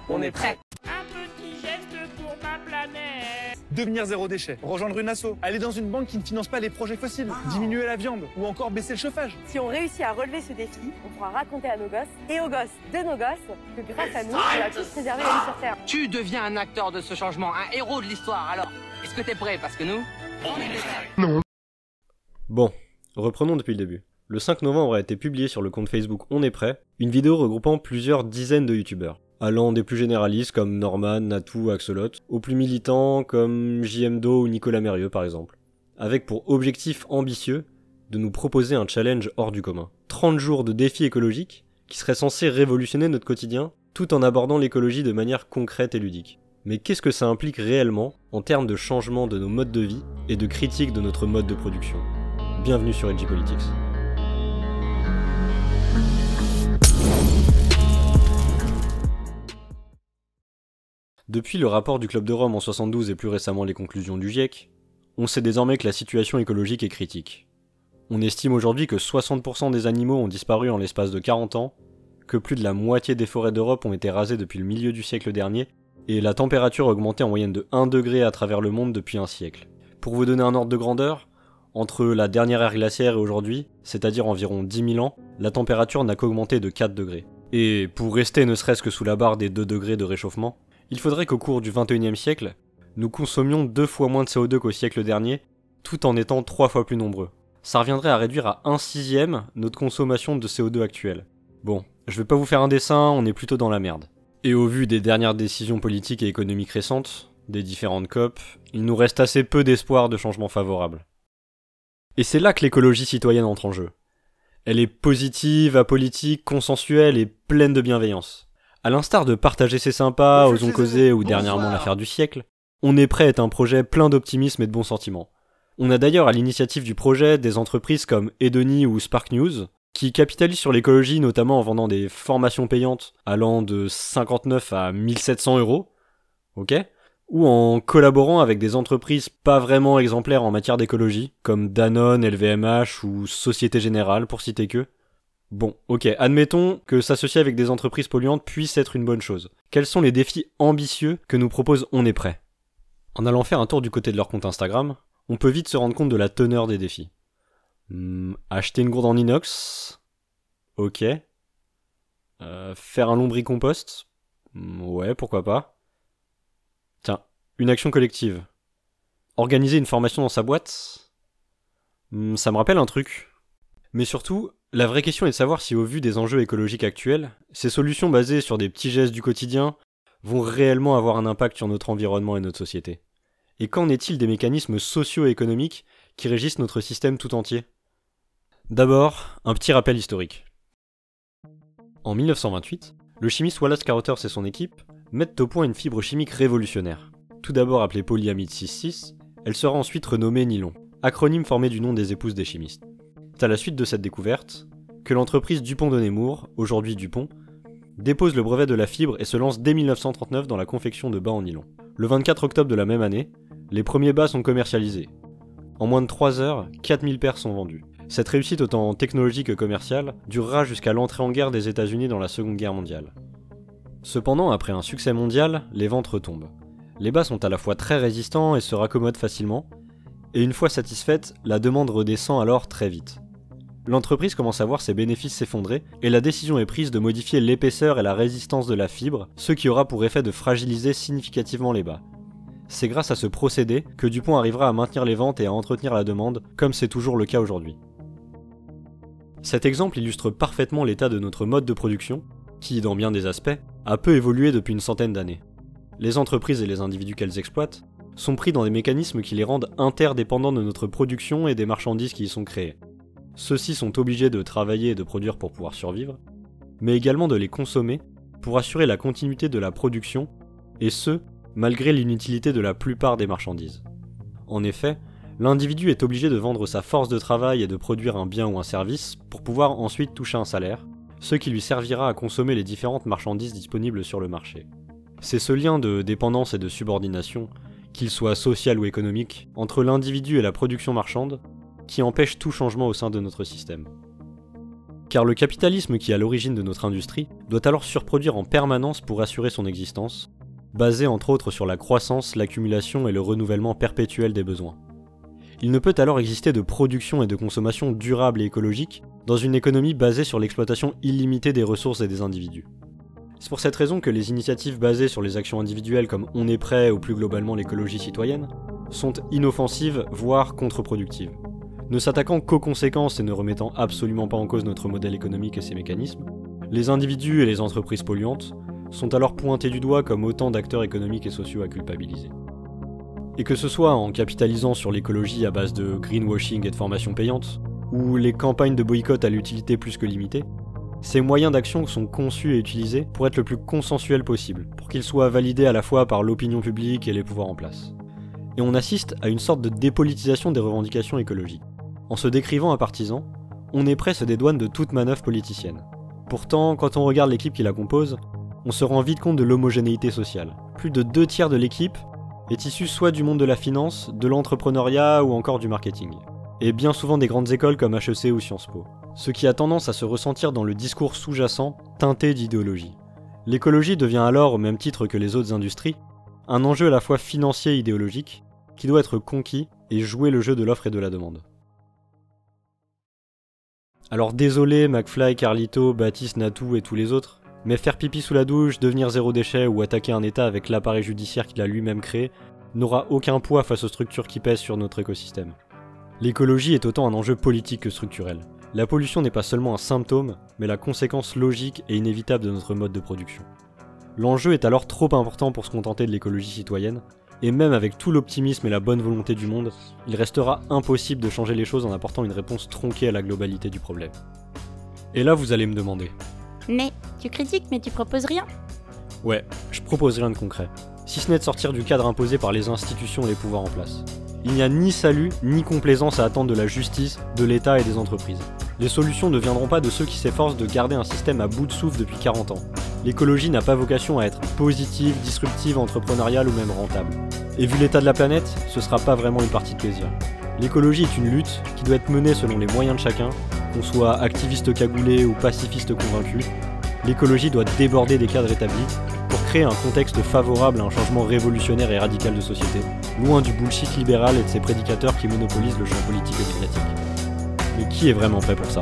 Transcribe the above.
On est prêt. Un petit geste pour ma planète. Devenir zéro déchet, rejoindre une asso, aller dans une banque qui ne finance pas les projets fossiles, diminuer la viande ou encore baisser le chauffage. Si on réussit à relever ce défi, on pourra raconter à nos gosses et aux gosses de nos gosses que grâce à nous, on a tous préservé la vie sur Terre. Tu deviens un acteur de ce changement, un héros de l'histoire. Alors, est-ce que t'es prêt? Parce que nous, on est prêts. Non. Bon, reprenons depuis le début. Le 5 novembre a été publié sur le compte Facebook On est prêt, une vidéo regroupant plusieurs dizaines de youtubeurs, allant des plus généralistes comme Norman, Natou, Axolot, aux plus militants comme JMDO ou Nicolas Mérieux par exemple, avec pour objectif ambitieux de nous proposer un challenge hors du commun. 30 jours de défis écologiques qui seraient censés révolutionner notre quotidien tout en abordant l'écologie de manière concrète et ludique. Mais qu'est-ce que ça implique réellement en termes de changement de nos modes de vie et de critique de notre mode de production? Bienvenue sur Edgy Politics. Depuis le rapport du Club de Rome en 72 et plus récemment les conclusions du GIEC, on sait désormais que la situation écologique est critique. On estime aujourd'hui que 60% des animaux ont disparu en l'espace de 40 ans, que plus de la moitié des forêts d'Europe ont été rasées depuis le milieu du siècle dernier, et la température a augmenté en moyenne de 1 degré à travers le monde depuis un siècle. Pour vous donner un ordre de grandeur, entre la dernière ère glaciaire et aujourd'hui, c'est-à-dire environ 10 000 ans, la température n'a qu'augmenté de 4 degrés. Et pour rester ne serait-ce que sous la barre des 2 degrés de réchauffement, il faudrait qu'au cours du 21e siècle, nous consommions 2 fois moins de CO2 qu'au siècle dernier, tout en étant 3 fois plus nombreux. Ça reviendrait à réduire à 1/6 notre consommation de CO2 actuelle. Bon, je vais pas vous faire un dessin, on est plutôt dans la merde. Et au vu des dernières décisions politiques et économiques récentes, des différentes COP, il nous reste assez peu d'espoir de changement favorable. Et c'est là que l'écologie citoyenne entre en jeu. Elle est positive, apolitique, consensuelle et pleine de bienveillance. À l'instar de Partager c'est sympa, Osons causer ou dernièrement l'affaire du siècle, On est prêt est un projet plein d'optimisme et de bons sentiments. On a d'ailleurs à l'initiative du projet des entreprises comme Edony ou Spark News, qui capitalisent sur l'écologie notamment en vendant des formations payantes allant de 59 à 1700 €, ok, ou en collaborant avec des entreprises pas vraiment exemplaires en matière d'écologie, comme Danone, LVMH ou Société Générale pour citer que. Bon, ok, admettons que s'associer avec des entreprises polluantes puisse être une bonne chose. Quels sont les défis ambitieux que nous propose On est prêt? En allant faire un tour du côté de leur compte Instagram, on peut vite se rendre compte de la teneur des défis. Acheter une gourde en inox? Ok. Faire un lombricompost? Ouais, pourquoi pas. Tiens, une action collective. Organiser une formation dans sa boîte? Ça me rappelle un truc. Mais surtout, la vraie question est de savoir si au vu des enjeux écologiques actuels, ces solutions basées sur des petits gestes du quotidien vont réellement avoir un impact sur notre environnement et notre société. Et qu'en est-il des mécanismes socio-économiques qui régissent notre système tout entier? D'abord, un petit rappel historique. En 1928, le chimiste Wallace Carothers et son équipe mettent au point une fibre chimique révolutionnaire. Tout d'abord appelée polyamide 6,6, elle sera ensuite renommée nylon, acronyme formé du nom des épouses des chimistes. C'est à la suite de cette découverte que l'entreprise Dupont de Nemours, aujourd'hui Dupont, dépose le brevet de la fibre et se lance dès 1939 dans la confection de bas en nylon. Le 24 octobre de la même année, les premiers bas sont commercialisés. En moins de 3 heures, 4000 paires sont vendues. Cette réussite autant technologique que commerciale durera jusqu'à l'entrée en guerre des États-Unis dans la Seconde Guerre mondiale. Cependant, après un succès mondial, les ventes retombent. Les bas sont à la fois très résistants et se raccommodent facilement, et une fois satisfaite, la demande redescend alors très vite. L'entreprise commence à voir ses bénéfices s'effondrer, et la décision est prise de modifier l'épaisseur et la résistance de la fibre, ce qui aura pour effet de fragiliser significativement les bas. C'est grâce à ce procédé que Dupont arrivera à maintenir les ventes et à entretenir la demande, comme c'est toujours le cas aujourd'hui. Cet exemple illustre parfaitement l'état de notre mode de production, qui, dans bien des aspects, a peu évolué depuis une centaine d'années. Les entreprises et les individus qu'elles exploitent sont pris dans des mécanismes qui les rendent interdépendants de notre production et des marchandises qui y sont créées. Ceux-ci sont obligés de travailler et de produire pour pouvoir survivre, mais également de les consommer pour assurer la continuité de la production, et ce, malgré l'inutilité de la plupart des marchandises. En effet, l'individu est obligé de vendre sa force de travail et de produire un bien ou un service pour pouvoir ensuite toucher un salaire, ce qui lui servira à consommer les différentes marchandises disponibles sur le marché. C'est ce lien de dépendance et de subordination, qu'il soit social ou économique, entre l'individu et la production marchande, qui empêche tout changement au sein de notre système. Car le capitalisme qui est à l'origine de notre industrie doit alors surproduire en permanence pour assurer son existence, basé entre autres sur la croissance, l'accumulation et le renouvellement perpétuel des besoins. Il ne peut alors exister de production et de consommation durable et écologique dans une économie basée sur l'exploitation illimitée des ressources et des individus. C'est pour cette raison que les initiatives basées sur les actions individuelles comme On est prêt ou plus globalement l'écologie citoyenne sont inoffensives, voire contre-productives. Ne s'attaquant qu'aux conséquences et ne remettant absolument pas en cause notre modèle économique et ses mécanismes, les individus et les entreprises polluantes sont alors pointés du doigt comme autant d'acteurs économiques et sociaux à culpabiliser. Et que ce soit en capitalisant sur l'écologie à base de greenwashing et de formations payantes, ou les campagnes de boycott à l'utilité plus que limitée, ces moyens d'action sont conçus et utilisés pour être le plus consensuels possible, pour qu'ils soient validés à la fois par l'opinion publique et les pouvoirs en place. Et on assiste à une sorte de dépolitisation des revendications écologiques. En se décrivant un partisan, On est prêt se dédouane de toute manœuvre politicienne. Pourtant, quand on regarde l'équipe qui la compose, on se rend vite compte de l'homogénéité sociale. Plus de 2/3 de l'équipe est issue soit du monde de la finance, de l'entrepreneuriat ou encore du marketing. Et bien souvent des grandes écoles comme HEC ou Sciences Po. Ce qui a tendance à se ressentir dans le discours sous-jacent, teinté d'idéologie. L'écologie devient alors, au même titre que les autres industries, un enjeu à la fois financier et idéologique, qui doit être conquis et jouer le jeu de l'offre et de la demande. Alors désolé McFly, Carlito, Baptiste, Natou et tous les autres, mais faire pipi sous la douche, devenir zéro déchet ou attaquer un état avec l'appareil judiciaire qu'il a lui-même créé n'aura aucun poids face aux structures qui pèsent sur notre écosystème. L'écologie est autant un enjeu politique que structurel. La pollution n'est pas seulement un symptôme, mais la conséquence logique et inévitable de notre mode de production. L'enjeu est alors trop important pour se contenter de l'écologie citoyenne, et même avec tout l'optimisme et la bonne volonté du monde, il restera impossible de changer les choses en apportant une réponse tronquée à la globalité du problème. Et là vous allez me demander... Mais tu critiques mais tu proposes rien. Ouais, je propose rien de concret, si ce n'est de sortir du cadre imposé par les institutions et les pouvoirs en place. Il n'y a ni salut, ni complaisance à attendre de la justice, de l'État et des entreprises. Les solutions ne viendront pas de ceux qui s'efforcent de garder un système à bout de souffle depuis 40 ans. L'écologie n'a pas vocation à être positive, disruptive, entrepreneuriale ou même rentable. Et vu l'état de la planète, ce sera pas vraiment une partie de plaisir. L'écologie est une lutte qui doit être menée selon les moyens de chacun, qu'on soit activiste cagoulé ou pacifiste convaincu. L'écologie doit déborder des cadres établis pour créer un contexte favorable à un changement révolutionnaire et radical de société, loin du bullshit libéral et de ses prédicateurs qui monopolisent le champ politique et médiatique. Mais qui est vraiment prêt pour ça ?